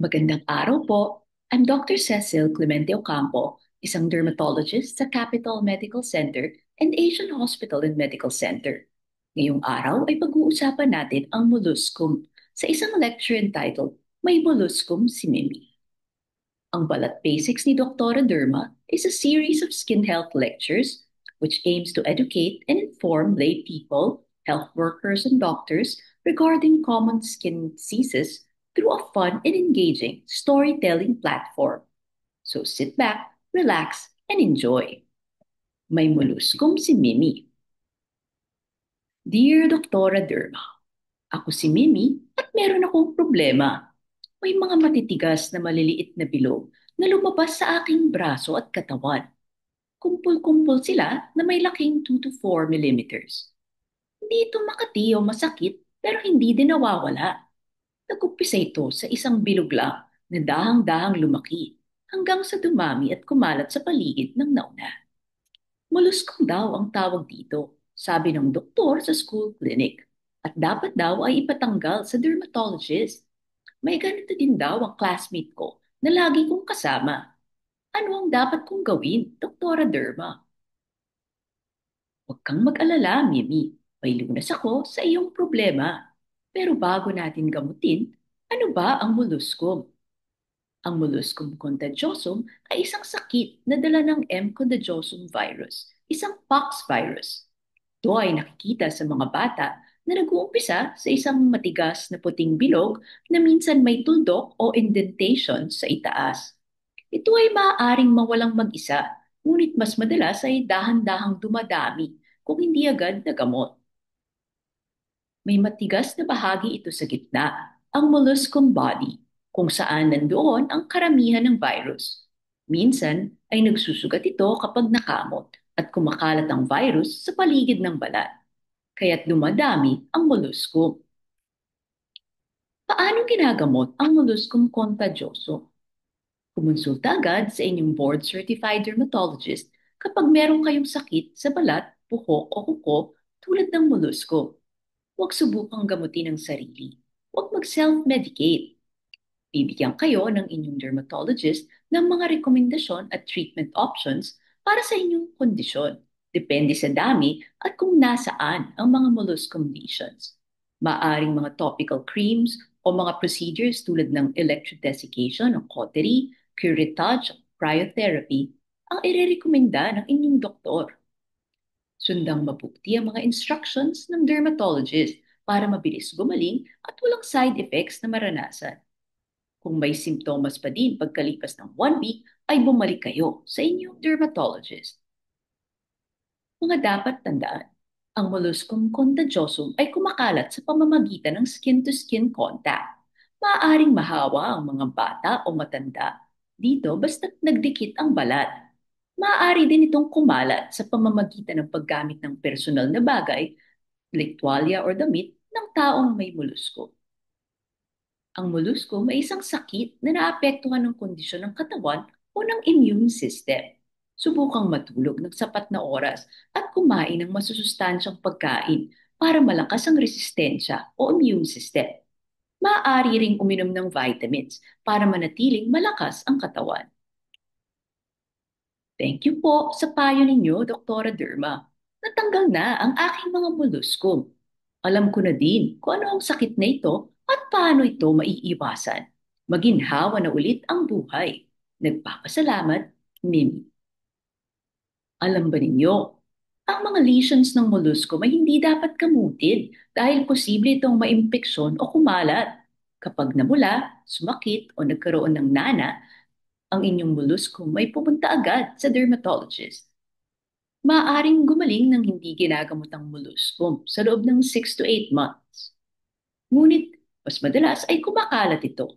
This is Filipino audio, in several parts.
Magandang araw po. I'm Dr. Cecil Clemente Ocampo, isang dermatologist sa Capital Medical Center and Asian Hospital and Medical Center. Ngayong araw ay pag-uusapan natin ang molluscum sa isang lecture entitled May Molluscum si Mimi. Ang Balat Basics ni Dr. Derma is a series of skin health lectures which aims to educate and inform lay people, health workers, and doctors regarding common skin diseases through a fun and engaging storytelling platform. So sit back, relax, and enjoy. May molluscum si Mimi. Dear Dr. Derma, ako si Mimi at meron akong problema. May mga matitigas na maliliit na bilog na lumabas sa aking braso at katawan. Kumpul-kumpul sila na may laking 2 to 4 millimeters. Hindi ito makati o masakit pero hindi din nawawala. Nag-umpisa ito sa isang bilog lang na dahang-dahang lumaki hanggang sa dumami at kumalat sa paligid ng nauna. Molluscum daw ang tawag dito, sabi ng doktor sa school clinic. At dapat daw ay ipatanggal sa dermatologist. May ganito din daw ang classmate ko na lagi kong kasama. Ano ang dapat kong gawin, Doktora Derma? Huwag kang mag-alala, Mimi. May lunas ako sa iyong problema. Pero bago natin gamutin, ano ba ang molluscum? Ang molluscum contagiosum ay isang sakit na dala ng M. contagiosum virus, isang pox virus. Ito ay nakikita sa mga bata na nag-uumpisa sa isang matigas na puting bilog na minsan may tuldok o indentation sa itaas. Ito ay maaaring mawalang mag-isa, ngunit mas madalas ay dahan-dahang dumadami kung hindi agad nagamot. May matigas na bahagi ito sa gitna, ang molluscum body, kung saan nandoon ang karamihan ng virus. Minsan ay nagsusugat ito kapag nakamot at kumakalat ang virus sa paligid ng balat, kaya't dumadami ang molluscum. Paano ginagamot ang molluscum contagioso? Kumonsulta agad sa inyong board-certified dermatologist kapag meron kayong sakit sa balat, buhok o kuko tulad ng molluscum. Huwag subukang gamutin ang sarili. Huwag mag-self-medicate. Bibigyan kayo ng inyong dermatologist ng mga rekomendasyon at treatment options para sa inyong kondisyon. Depende sa dami at kung nasaan ang mga molluscum lesions. Maaring mga topical creams o mga procedures tulad ng electrodesiccation o cautery, curettage, cryotherapy ang irerekomenda ng inyong doktor. Sundang mabuti ang mga instructions ng dermatologist para mabilis gumaling at walang side effects na maranasan. Kung may simptomas pa din pagkalipas ng 1 week, ay bumalik kayo sa inyong dermatologist. Mga dapat tandaan. Ang molluscum contagiosum ay kumakalat sa pamamagitan ng skin-to-skin contact. Maaaring mahawa ang mga bata o matanda dito basta't nagdikit ang balat. Maaari din itong kumalat sa pamamagitan ng paggamit ng personal na bagay, like tuwalya or damit ng taong may molluscum. Ang molluscum ay isang sakit na naapektuhan ng kondisyon ng katawan o ng immune system. Subukang matulog ng sapat na oras at kumain ng masusustansyang pagkain para malakas ang resistensya o immune system. Maaari ring uminom ng vitamins para manatiling malakas ang katawan. Thank you po sa payo ninyo, Dr. Derma. Natanggal na ang aking mga molluscum. Alam ko na din kung ano ang sakit na ito at paano ito maiiwasan. Maginhawa na ulit ang buhay. Nagpapasalamat, Mimi. Alam ba ninyo, ang mga lesions ng molluscum ay hindi dapat gamutin dahil posible itong maimpeksyon o kumalat. Kapag namula, sumakit o nagkaroon ng nana, ang inyong molluscum ay pumunta agad sa dermatologist. Maaaring gumaling ng hindi ginagamot ang molluscum sa loob ng 6 to 8 months. Ngunit, mas madalas ay kumakalat ito.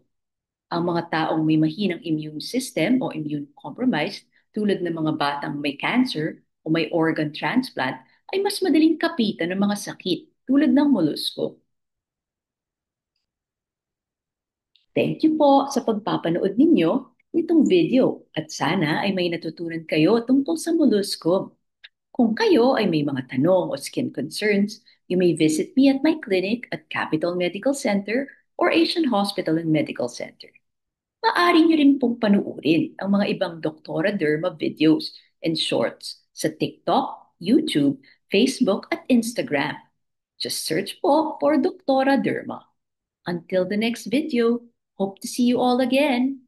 Ang mga taong may mahinang immune system o immune compromised tulad ng mga batang may cancer o may organ transplant ay mas madaling kapitan ng mga sakit tulad ng molluscum. Thank you po sa pagpapanood ninyo nitong video at sana ay may natutunan kayo tungkol sa molluscum. Kung kayo ay may mga tanong o skin concerns, you may visit me at my clinic at Capital Medical Center or Asian Hospital and Medical Center. Maaari niyo rin pong panuorin ang mga ibang Doktora Derma videos and shorts sa TikTok, YouTube, Facebook at Instagram. Just search po for Doktora Derma. Until the next video, hope to see you all again.